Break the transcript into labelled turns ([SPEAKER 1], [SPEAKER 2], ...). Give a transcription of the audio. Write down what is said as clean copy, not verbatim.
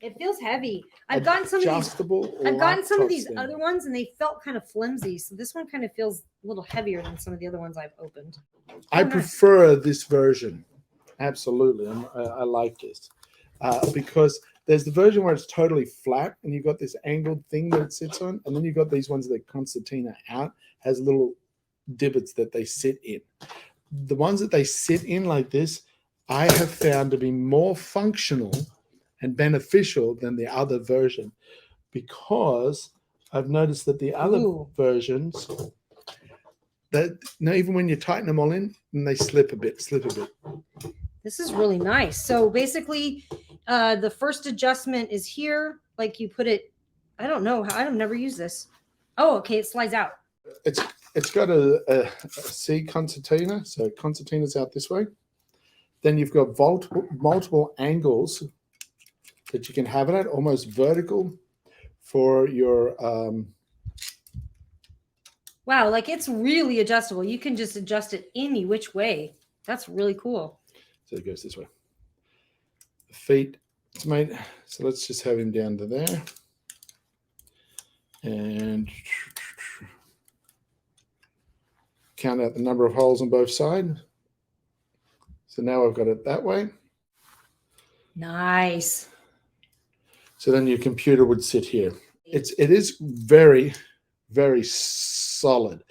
[SPEAKER 1] It feels heavy. I've gotten some of these.
[SPEAKER 2] Adjustable
[SPEAKER 1] I've gotten some of
[SPEAKER 2] laptop
[SPEAKER 1] these
[SPEAKER 2] stand.
[SPEAKER 1] other ones, and they felt kind of flimsy. So this one kind of feels a little heavier than some of the other ones I've opened.
[SPEAKER 2] I
[SPEAKER 1] nice.
[SPEAKER 2] prefer this version. Absolutely, I like this because there's the version where it's totally flat, and you've got this angled thing that it sits on, and then you've got these ones that concertina out has little divots that they sit in. The ones that they sit in like this, I have found to be more functional and beneficial than the other version, because I've noticed that the other versions, that even when you tighten them all in, and they slip a bit.
[SPEAKER 1] This is really nice. So basically, the first adjustment is here. Like you put it, I don't know how. I've never used this. Oh, okay. It slides out.
[SPEAKER 2] It's got a C concertina, so concertina's out this way. Then you've got multiple angles that you can have it at, almost vertical for your.
[SPEAKER 1] Wow, like it's really adjustable. You can just adjust it any which way. That's really cool.
[SPEAKER 2] So it goes this way. The feet, it's made. So let's just have him down to there, and count out the number of holes on both sides. So now I've got it that way.
[SPEAKER 1] Nice.
[SPEAKER 2] So then your computer would sit here. It is very, very solid.